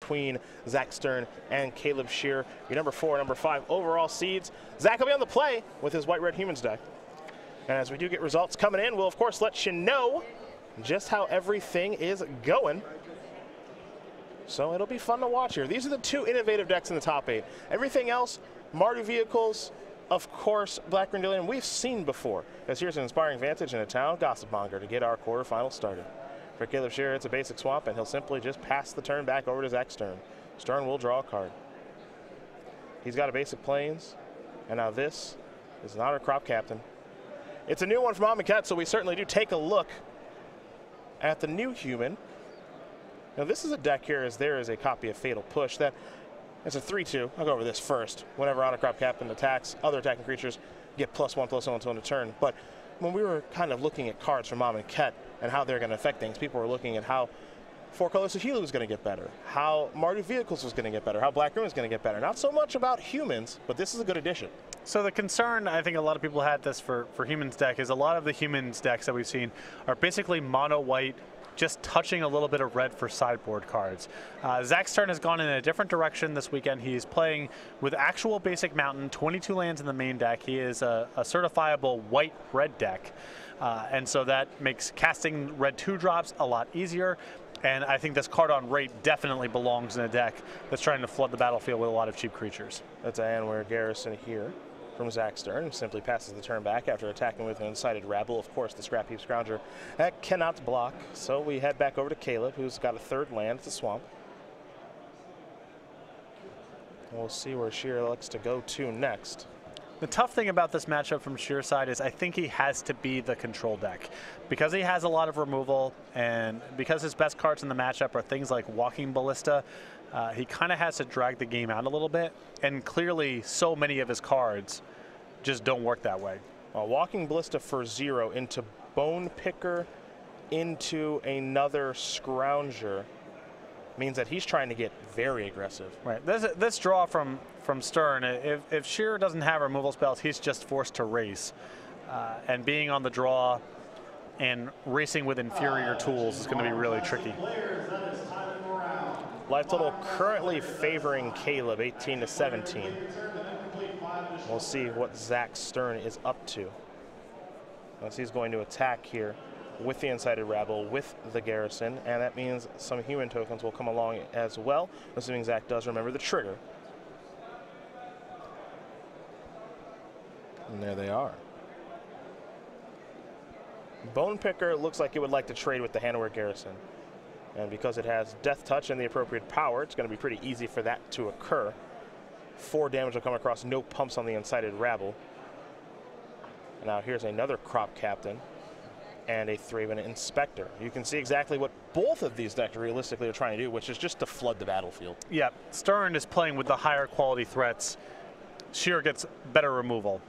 between Zach Stern and Caleb Scherer, your number 4, number 5 overall seeds. Zach will be on the play with his White Red Humans deck. And as we do get results coming in, we'll of course let you know just how everything is going. So it'll be fun to watch here. These are the 2 innovative decks in the top 8. Everything else, Mardu vehicles, of course, Black Grindillion, we've seen before. As here's an Inspiring Vantage and a Town Gossip Monger to get our quarterfinals started. For Caleb Scherer, it's a basic swap, and he'll simply just pass the turn back over to Zach Stern. Stern will draw a card. He's got a basic Plains, and now this is not our crop captain. It's a new one from Amaket, so we certainly do take a look at the new human. Now this is a deck here as there is a copy of Fatal Push that it's a 3-2. I'll go over this first. Whenever on a crop captain attacks, other attacking creatures get +1/+1 until end of turn. But when we were kind of looking at cards from Mom and Ket and how they're going to affect things, people were looking at how 4 Colors of Helu was going to get better, how Mardu Vehicles was going to get better, how Black Room was going to get better. Not so much about humans, but this is a good addition. So the concern, I think a lot of people had this for humans deck, is a lot of the humans decks that we've seen are basically mono white, just touching a little bit of red for sideboard cards. Zach Stern has gone in a different direction this weekend. He's playing with actual basic mountain, 22 lands in the main deck. He is a certifiable white-red deck. And so that makes casting red 2-drops a lot easier. And I think this card on rate definitely belongs in a deck that's trying to flood the battlefield with a lot of cheap creatures. That's a Anwar Garrison here from Zach Stern, simply passes the turn back after attacking with an Incited Rabble. Of course, the Scrap Heap Scrounger that cannot block. So we head back over to Caleb, who's got a 3rd land. It's a swamp. We'll see where Scherer likes to go to next. The tough thing about this matchup from Scheer's side is I think he has to be the control deck. Because he has a lot of removal and because his best cards in the matchup are things like Walking Ballista, he kind of has to drag the game out a little bit. And clearly, so many of his cards just don't work that way. Walking Ballista for 0 into Bone Picker into another Scrounger means that he's trying to get very aggressive. Right. This draw from Stern, if Scherer doesn't have removal spells, he's just forced to race. And being on the draw and racing with inferior tools is going to be really tricky. Life total currently favoring Caleb, 18-17. We'll see what Zach Stern is up to. As he's going to attack here with the Incited Rabble, with the Garrison, and that means some human tokens will come along as well, assuming Zach does remember the trigger. And there they are. Bone Picker looks like it would like to trade with the Hanweir Garrison. And because it has Death Touch and the appropriate power, it's going to be pretty easy for that to occur. 4 damage will come across, no pumps on the Incited Rabble. And now here's another Crop Captain and a Thraben Inspector. You can see exactly what both of these decks realistically are trying to do, which is just to flood the battlefield. Yeah, Stern is playing with the higher quality threats. Scherer gets better removal.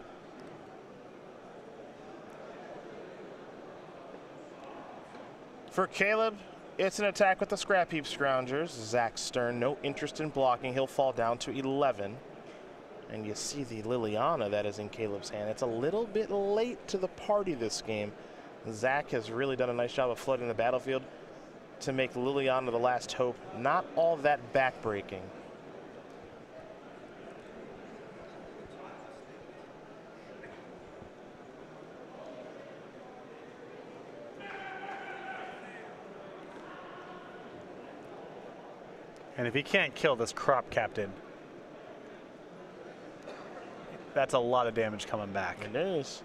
For Caleb, it's an attack with the Scrap Heap Scroungers. Zach Stern, no interest in blocking. He'll fall down to 11. And you see the Liliana that is in Caleb's hand. It's a little bit late to the party this game. Zach has really done a nice job of flooding the battlefield to make Liliana the last hope. Not all that backbreaking. And if he can't kill this Crop Captain, that's a lot of damage coming back. It is.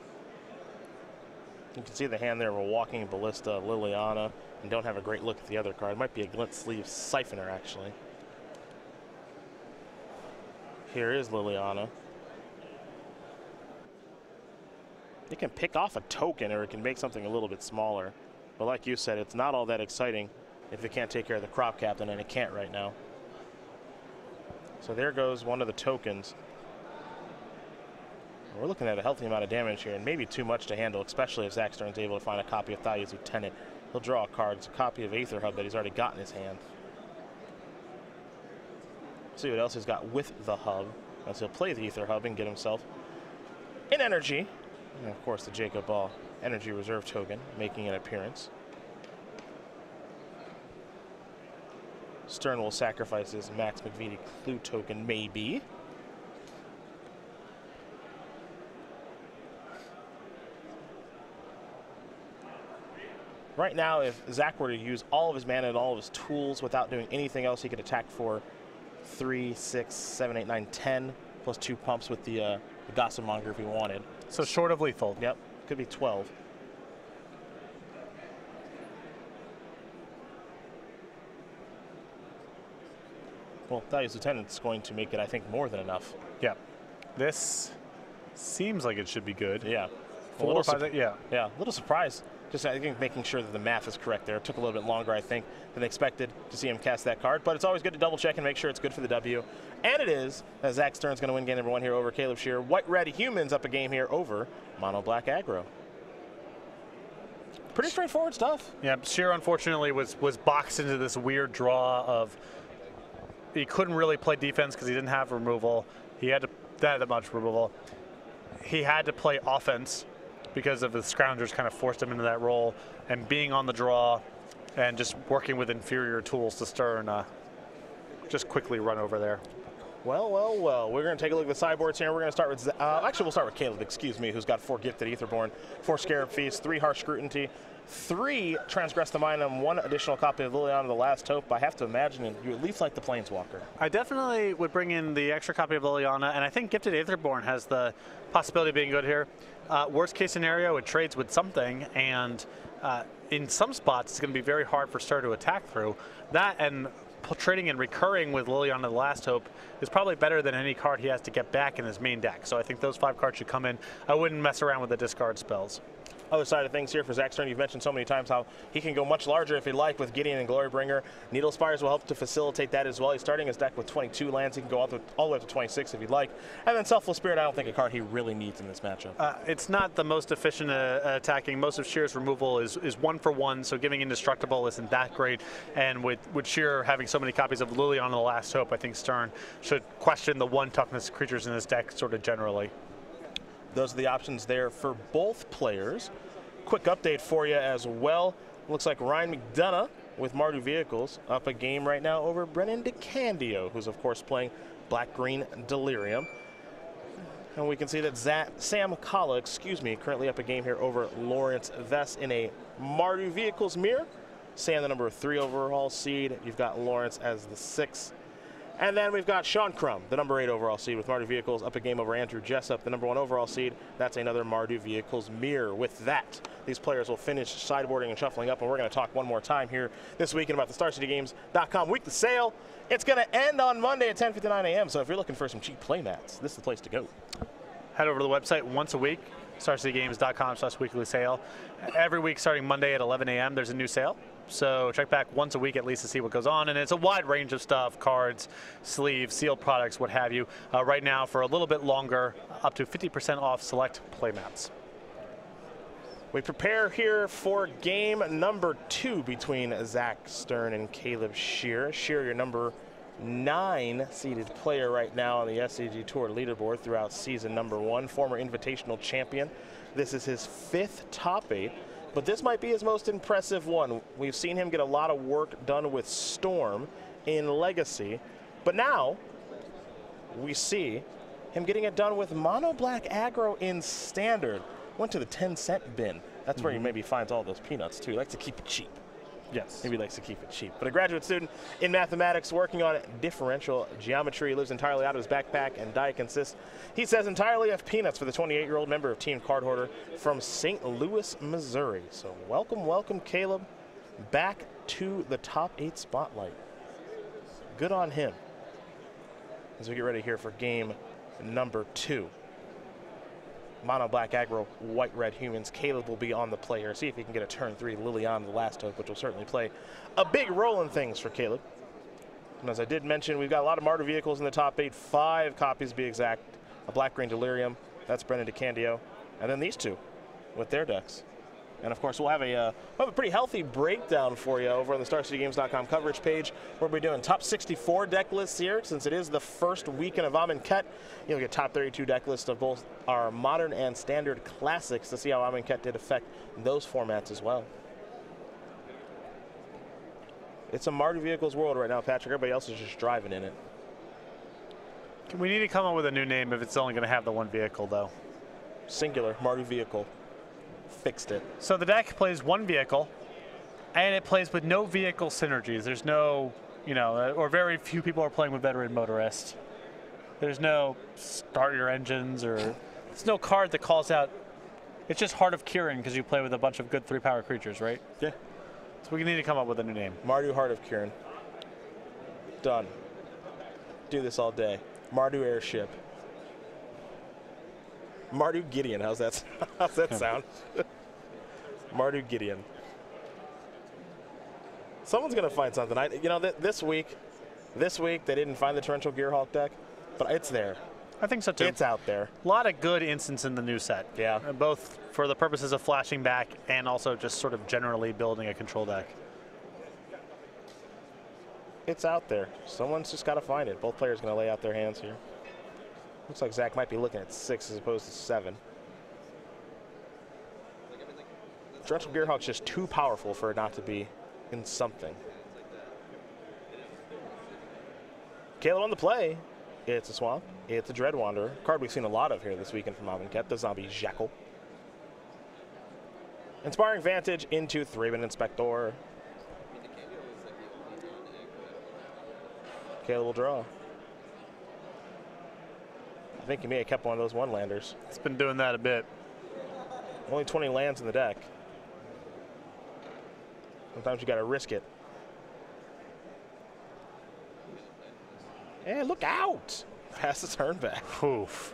You can see the hand there. We're Walking Ballista, Liliana, and don't have a great look at the other card. It might be a Glint Sleeve Siphoner, actually. Here is Liliana. It can pick off a token, or it can make something a little bit smaller. But like you said, it's not all that exciting if it can't take care of the Crop Captain, and it can't right now. So there goes one of the tokens. We're looking at a healthy amount of damage here, and maybe too much to handle, especially if Zach Stern's able to find a copy of Thalia's Lieutenant. He'll draw a card. It's a copy of Aether Hub that he's already got in his hand. See what else he's got with the hub, as he'll play the Aether Hub and get himself an energy. And of course, the Jacob Ball Energy Reserve token making an appearance. Stern will sacrifice his Max McVitie clue token, maybe. Right now, if Zach were to use all of his mana and all of his tools without doing anything else, he could attack for 3, 6, 7, 8, 9, 10, plus 2 pumps with the Gossip Monger if he wanted. So short of lethal. Yep, could be 12. Well, Thalia's Lieutenant's going to make it, I think, more than enough. Yeah. This seems like it should be good. Yeah. 4 or 5, yeah. Yeah, a little surprised. Just, I think, making sure that the math is correct there. It took a little bit longer, I think, than expected to see him cast that card. But it's always good to double check and make sure it's good for the W. And it is, as Zach Stern's going to win game number 1 here over Caleb Scherer. White-red humans up a game here over mono-black aggro. Pretty straightforward stuff. Yeah, Scherer unfortunately was boxed into this weird draw of he couldn't really play defense because he didn't have removal. He had to that much removal. He had to play offense because of the Scroungers kind of forced him into that role, and being on the draw and just working with inferior tools to Stern just quickly run over there. Well, well, well. We're going to take a look at the sideboards here. We're going to start with, actually, we'll start with Caleb, excuse me, who's got 4 Gifted Aetherborn, 4 Scarab Feast, 3 Harsh Scrutiny, 3 Transgress the Mind, and 1 additional copy of Liliana the Last Hope. I have to imagine you at least like the Planeswalker. I definitely would bring in the extra copy of Liliana, and I think Gifted Aetherborn has the possibility of being good here. Worst case scenario, it trades with something, and in some spots, it's going to be very hard for Star to attack through. That and trading and recurring with Liliana the Last Hope is probably better than any card he has to get back in his main deck. So I think those 5 cards should come in. I wouldn't mess around with the discard spells. Other side of things here for Zach Stern, you've mentioned so many times how he can go much larger if he'd like with Gideon and Glorybringer. Needle Spires will help to facilitate that as well. He's starting his deck with 22 lands. He can go all the way up to 26 if he'd like. And then Selfless Spirit, I don't think a card he really needs in this matchup. It's not the most efficient attacking. Most of Scherer's removal is 1-for-1, so giving Indestructible isn't that great. And with Scherer having so many copies of Liliana the Last Hope, I think Stern should question the 1 toughness creatures in his deck sort of generally. Those are the options there for both players. Quick update for you as well. Looks like Ryan McDonough with Mardu Vehicles up a game right now over Brennan DeCandio, who's of course playing Black-Green Delirium. And we can see that Sam Kala, currently up a game here over Lawrence Vess in a Mardu Vehicles mirror. Sam, the number 3 overall seed. You've got Lawrence as the 6th. And then we've got Sean Crum, the number 8 overall seed with Mardu Vehicles, up a game over Andrew Jessup, the number 1 overall seed. That's another Mardu Vehicles mirror. With that, these players will finish sideboarding and shuffling up, and we're going to talk one more time here this weekend about the StarCityGames.com weekly sale. It's going to end on Monday at 10:59 a.m., so if you're looking for some cheap playmats, this is the place to go. Head over to the website once a week, StarCityGames.com/weekly sale. Every week starting Monday at 11 a.m., there's a new sale. So check back once a week at least to see what goes on, and it's a wide range of stuff: cards, sleeves, sealed products, what have you. Right now, for a little bit longer, up to 50% off select playmats. We prepare here for game number 2 between Zach Stern and Caleb Scherer. Scherer, your number 9 seeded player right now on the SCG Tour leaderboard throughout season number 1, former Invitational champion. This is his 5th top 8. But this might be his most impressive one. We've seen him get a lot of work done with Storm in Legacy, but now we see him getting it done with Mono Black Aggro in Standard. Went to the 10-cent bin. That's where he maybe finds all those peanuts too. He likes to keep it cheap. Yes. Maybe he likes to keep it cheap. But a graduate student in mathematics working on differential geometry. He lives entirely out of his backpack and diet consists, he says, entirely of peanuts for the 28-year-old member of Team Card Hoarder from St. Louis, Missouri. So welcome, welcome, Caleb, back to the top 8 spotlight. Good on him. As we get ready here for game number 2. Mono Black Aggro, White Red Humans. Caleb will be on the play here. See if he can get a turn 3 Liliana the Last Hope, which will certainly play a big role in things for Caleb. And as I did mention, we've got a lot of Mardu Vehicles in the top 8, 5 copies to be exact. A Black-Green Delirium, that's Brennan DeCandio. And then these 2 with their decks. And of course, we'll have a pretty healthy breakdown for you over on the StarCityGames.com coverage page. We'll be doing top 64 deck lists here. Since it is the first weekend of Amonkhet, you'll get top 32 deck lists of both our modern and standard classics to see how Amonkhet did affect those formats as well. It's a Mardu Vehicles world right now, Patrick. Everybody else is just driving in it. We need to come up with a new name if it's only going to have the one vehicle, though. Singular, Mardu Vehicle. Fixed it. So the deck plays one vehicle, and it plays with no vehicle synergies. There's no, you know, or very few people are playing with veteran motorists. There's no start your engines, or there's no card that calls out. It's just Heart of Kieran because you play with a bunch of good 3-power creatures, right? Yeah. So we need to come up with a new name. Mardu Heart of Kieran. Done. Do this all day. Mardu Airship. Mardu Gideon. How's that sound? Mardu Gideon. Someone's gonna find something. You know, this week they didn't find the Torrential Gearhulk deck, but it's there. I think so too. It's out there. A lot of good instants in the new set. Yeah. Both for the purposes of flashing back and also just sort of generally building a control deck. It's out there. Someone's just got to find it. Both players going to lay out their hands here. Looks like Zach might be looking at 6 as opposed to 7. Torrential Gearhulk's just too powerful for it not to be in something. Caleb on the play. It's a Swamp. It's a Dread Wanderer. Card we've seen a lot of here this weekend from Amonkhet, the Zombie Jackal. Inspiring Vantage into Thraben Inspector. Caleb will draw. I think he may have kept one of those one-landers. It's been doing that a bit. Only 20 lands in the deck. Sometimes you got to risk it. Hey, look out! Pass the turn back. Oof.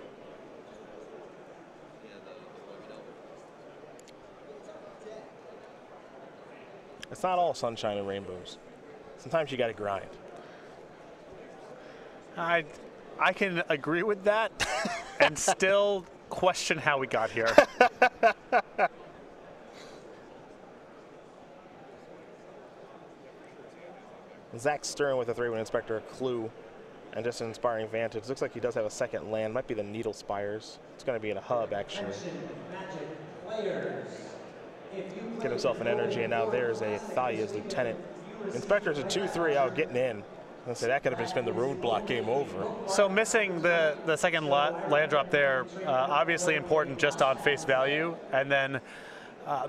It's not all sunshine and rainbows. Sometimes you got to grind. I can agree with that and still question how we got here. Zach Stern with a 3-1 Inspector, a Clue, and just an Inspiring Vantage. Looks like he does have a second land. Might be the Needle Spires. It's going to be in a hub, actually. Get himself an energy, and now there's a Thalia's Lieutenant. Inspector's a 2-3 out getting in. So that could have just been the roadblock game over. So missing the second land drop there, obviously important just on face value, and then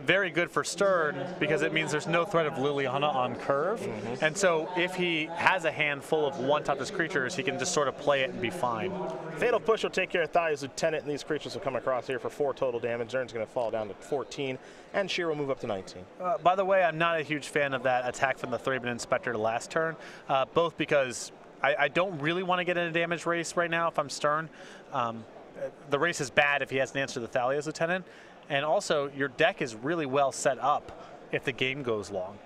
very good for Stern because it means there's no threat of Liliana on curve. Mm-hmm. And so if he has a hand full of one-toughness creatures, he can just sort of play it and be fine. Fatal Push will take care of Thalia's Lieutenant, and these creatures will come across here for 4 total damage. Zern's going to fall down to 14, and Scherer will move up to 19. By the way, I'm not a huge fan of that attack from the Thraben Inspector last turn, both because I don't really want to get in a damage race right now if I'm Stern. The race is bad if he has an answer to the Thalia's Lieutenant. And also, your deck is really well set up if the game goes long.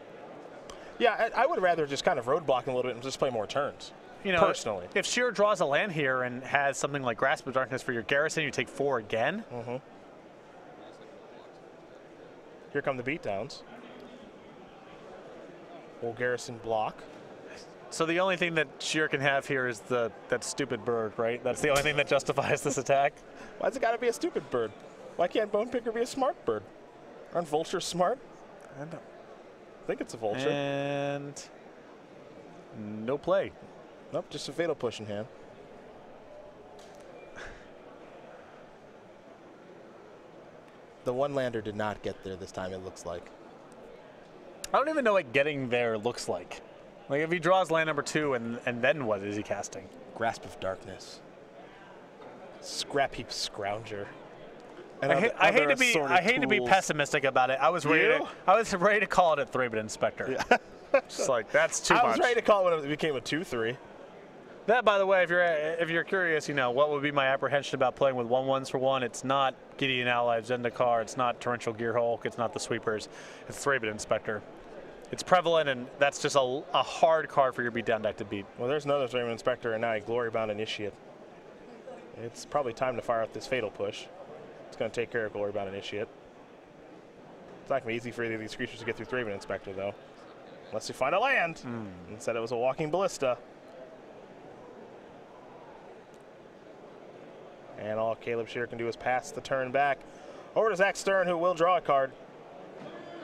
Yeah, I would rather just kind of roadblock him a little bit and just play more turns, you know, personally. If Scherer draws a land here and has something like Grasp of Darkness for your Garrison, you take 4 again. Mm-hmm. Here come the beatdowns. Will Garrison block? So the only thing that Scherer can have here is that stupid bird, right? That's the only thing that justifies this attack? Why's it got to be a stupid bird? Why can't Bone Picker be a smart bird? Aren't vultures smart? I think it's a vulture. And no play. Nope, just a Fatal Push in hand. The one-lander did not get there this time, it looks like. I don't even know what getting there looks like. Like if he draws land number 2 and then what is he casting? Grasp of Darkness. Scrap Heap Scrounger. I hate to be pessimistic about it. I was ready to call it a Thraben Inspector. Yeah. Just like that's too much. I was ready to call it when it became a 2-3. That, by the way, if you're curious, you know what would be my apprehension about playing with 1/1s for 1. It's not Gideon Allied Zendikar. It's not Torrential Gearhulk. It's not the Sweepers. It's Thraben Inspector. It's prevalent, and that's just a hard card for your beatdown deck to beat. Well, there's another Thraben Inspector, and now a Glorybound Initiate. It's probably time to fire out this Fatal Push. It's going to take care of Glorybound Initiate. It's not going to be easy for either of these creatures to get through Thraben Inspector, though. Unless you find a land. Instead, it was a Walking Ballista. And all Caleb Scherer can do is pass the turn back over to Zach Stern, who will draw a card.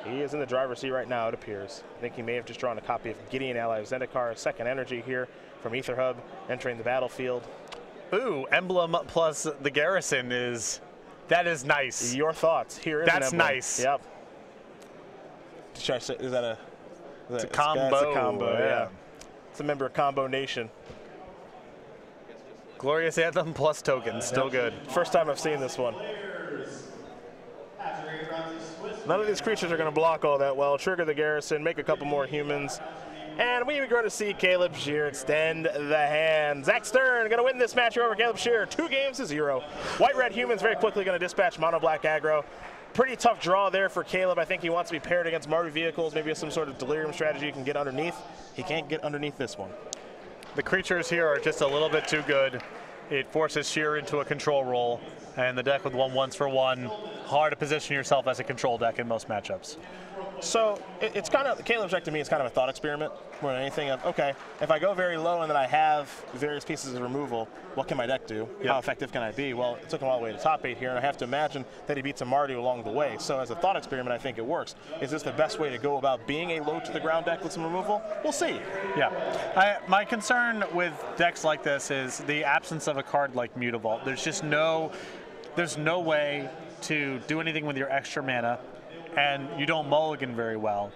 He is in the driver's seat right now, it appears. I think he may have just drawn a copy of Gideon ally of Zendikar. Second energy here from Ether Hub entering the battlefield. Ooh, emblem plus the garrison that is nice. Your thoughts? Here is an emblem. Nice. Yep. Is that a? It's a combo. It's a combo. Yeah. It's a member of Combo Nation. Glorious Anthem plus tokens, still good. First time I've seen this one. None of these creatures are going to block all that well. Trigger the garrison, make a couple more humans. And we are going to see Caleb Scherer extend the hand. Zach Stern going to win this match over Caleb Scherer, 2-0. White-red humans very quickly going to dispatch mono-black aggro. Pretty tough draw there for Caleb. I think he wants to be paired against Mardu vehicles, maybe some sort of delirium strategy you can get underneath. He can't get underneath this one. The creatures here are just a little bit too good. It forces Scherer into a control role, and the deck with 1/1s for 1, hard to position yourself as a control deck in most matchups. So it's kind of, Caleb's deck to me is kind of a thought experiment more than anything of, okay, if I go very low and then I have various pieces of removal, what can my deck do? Yep. How effective can I be? Well, it took him all the way to top 8 here, and I have to imagine that he beats a Mardu along the way. So as a thought experiment, I think it works. Is this the best way to go about being a low to the ground deck with some removal? We'll see. Yeah. My concern with decks like this is the absence of a card like Mutavault. There's no way to do anything with your extra mana, and you don't mulligan very well.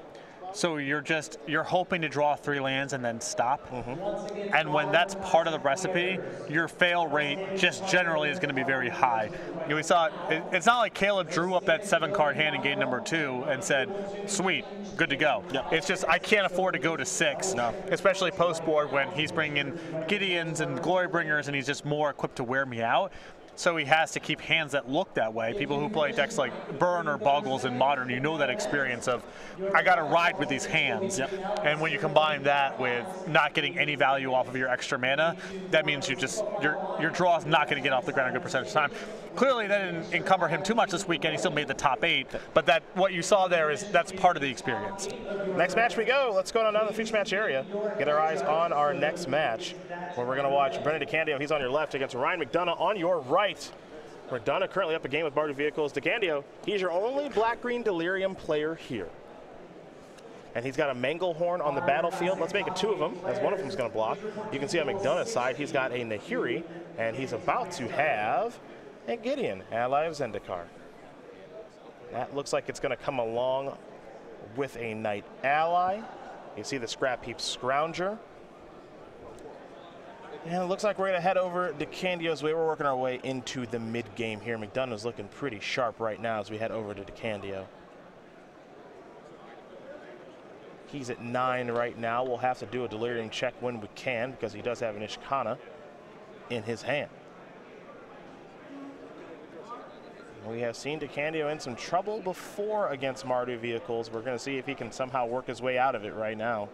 So you're hoping to draw 3 lands and then stop. Mm-hmm. And when that's part of the recipe, your fail rate just generally is going to be very high. We saw it's not like Caleb drew up that 7-card hand in game number 2 and said, sweet, good to go. Yep. It's just I can't afford to go to 6, especially post-board when he's bringing in Gideons and Glorybringers and he's just more equipped to wear me out. So he has to keep hands that look that way. People who play decks like Burn or Boggles in Modern, you know that experience of, I got to ride with these hands. Yep. And when you combine that with not getting any value off of your extra mana, that means your draw is not going to get off the ground a good percentage of the time. Clearly, that didn't encumber him too much this weekend. He still made the top 8. But what you saw there that's part of the experience. Next match we go. Let's go on down to the feature match area. Get our eyes on our next match, where we're going to watch Brendan DeCandio. He's on your left against Ryan McDonough on your right. McDonough currently up a game with Mardu vehicles. DeCandio, he's your only black-green Delirium player here. And he's got a Manglehorn on the battlefield. Let's make it 2 of them, as one of them is going to block. You can see on McDonough's side, he's got a Nahiri, and he's about to have a Gideon, ally of Zendikar. That looks like it's going to come along with a Knight ally. You see the Scrap Heap Scrounger. And it looks like we're going to head over DeCandio's way. We're working our way into the mid-game here. McDonough's looking pretty sharp right now as we head over to DeCandio. He's at 9 right now. We'll have to do a Delirium check when we can because he does have an Ishkana in his hand. We have seen DeCandio in some trouble before against Mardu vehicles. We're going to see if he can somehow work his way out of it right now.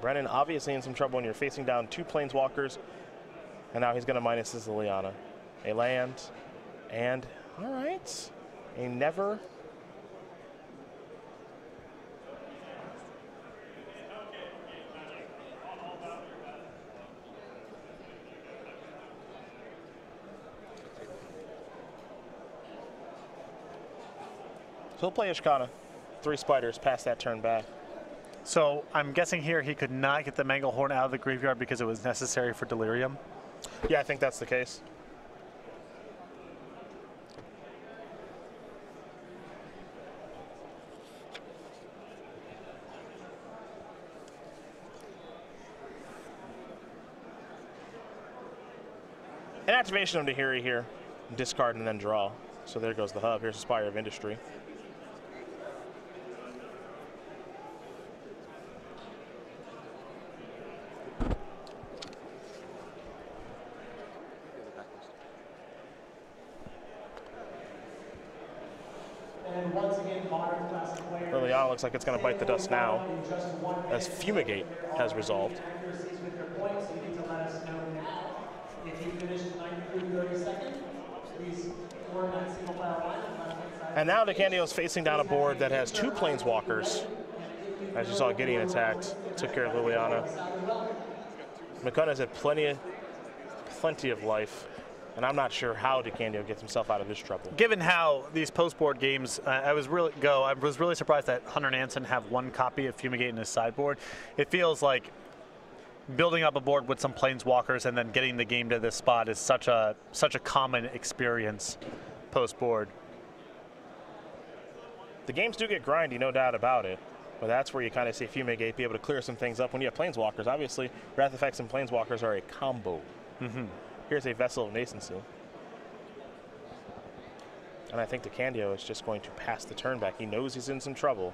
Brennan obviously in some trouble when you're facing down 2 Planeswalkers, and now he's going to minus his Liliana. A land, and all right, a Never. So he'll play Ishkana. 3 spiders, pass that turn back. So I'm guessing here he could not get the Manglehorn out of the graveyard because it was necessary for Delirium? Yeah, I think that's the case. An activation of Nahiri here. Discard and then draw. So there goes the hub. Here's the Spire of Industry. Liliana looks like it's going to bite the dust now, as Fumigate has resolved. And now DeCandio is facing down a board that has 2 Planeswalkers. As you saw, Gideon attacked, took care of Liliana. McConaughey's had plenty of life, and I'm not sure how DeCandio gets himself out of this trouble. Given how these post-board games, I was really surprised that Hunter and Anson have one copy of Fumigate in his sideboard. It feels like building up a board with some Planeswalkers and then getting the game to this spot is such a common experience post-board. The games do get grindy, no doubt about it. But that's where you kind of see Fumigate be able to clear some things up when you have Planeswalkers. Obviously, Wrath Effects and Planeswalkers are a combo. Here's a Vessel of Nascency. And I think DeCandio is just going to pass the turn back. He knows he's in some trouble.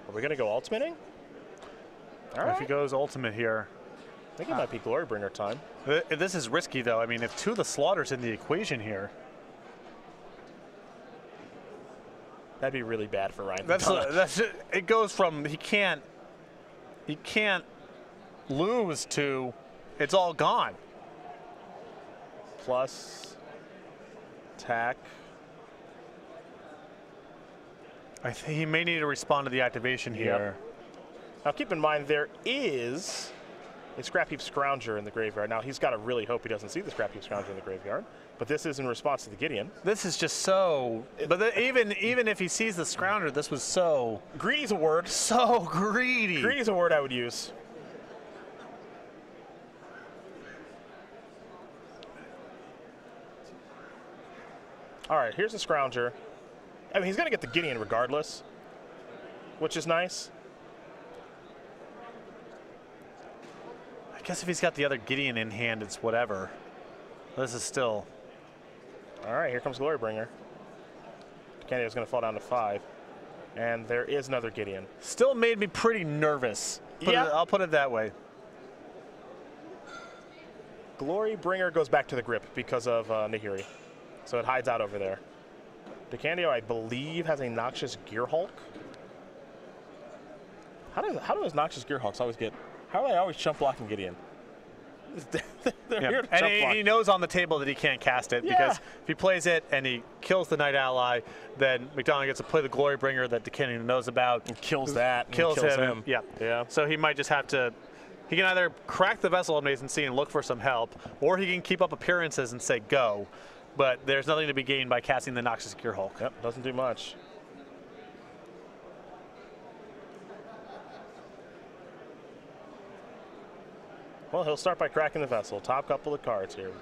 Are we going to go ultimating? All right. If he goes ultimate here. I think it might be Glorybringer time. This is risky, though. I mean, if 2 of the Slaughters in the equation here. That'd be really bad for Ryan. It goes from he can't lose to it's all gone. Plus attack. I think he may need to respond to the activation here. Now keep in mind there is a Scrap Heap Scrounger in the graveyard. Now he's got to really hope he doesn't see the Scrap Heap Scrounger in the graveyard. But this is in response to the Gideon. This is just so. But even if he sees the Scrounger, this was so. Greedy's a word. So greedy. Greedy's a word I would use. All right, here's the Scrounger. I mean, he's going to get the Gideon regardless, which is nice. I guess if he's got the other Gideon in hand, it's whatever. This is still. All right, here comes Glorybringer. DeCandio's going to fall down to 5. And there is another Gideon. Still made me pretty nervous. I'll put it that way. Glorybringer goes back to the grip because of Nahiri. So it hides out over there. DeCandio, I believe, has a Noxious Gearhulk. How do those Noxious Gearhulks always get? How are they always chump blocking Gideon? They're here to chump block. He knows on the table that he can't cast it because if he plays it and he kills the Knight Ally, then McDonald gets to play the Glorybringer that DeCandio knows about. And kills that. And kills him. him. Yeah. So he might just have to. He can either crack the Vessel of Nascency and look for some help, or he can keep up appearances and say go. But there's nothing to be gained by casting the Noxious Gearhulk. Yep, doesn't do much. Well, he'll start by cracking the Vessel. Top couple of cards here.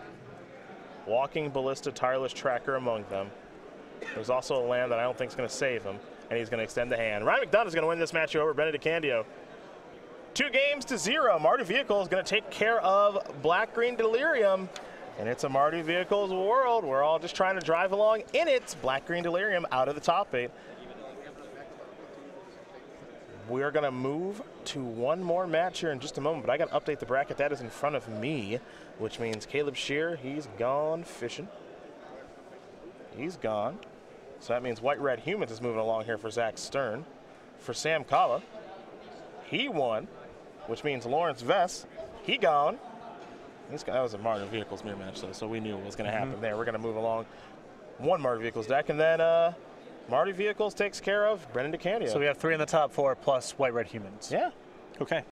Walking Ballista, Tireless Tracker among them. There's also a land that I don't think is going to save him, and he's going to extend the hand. Ryan McDonough is going to win this match over Brendan DeCandio. 2-0. Mardu Vehicle is going to take care of Black-Green Delirium. And it's a Mardu Vehicles world. We're all just trying to drive along in it. Black-Green Delirium out of the top 8. We're going to move to one more match here in just a moment, but I got to update the bracket. That is in front of me, which means Caleb Scherer, he's gone fishing. He's gone. So that means White-Red Humans is moving along here for Zach Stern. For Sam Kalla, he won, which means Lawrence Vess, he gone. That was a Mardu Vehicles mirror match, though, so we knew what was going to happen there. We're going to move along one Mardu Vehicles deck, and then Mardu Vehicles takes care of Brendan DeCandio. So we have 3 in the top 4 plus White-Red Humans. Yeah. Okay.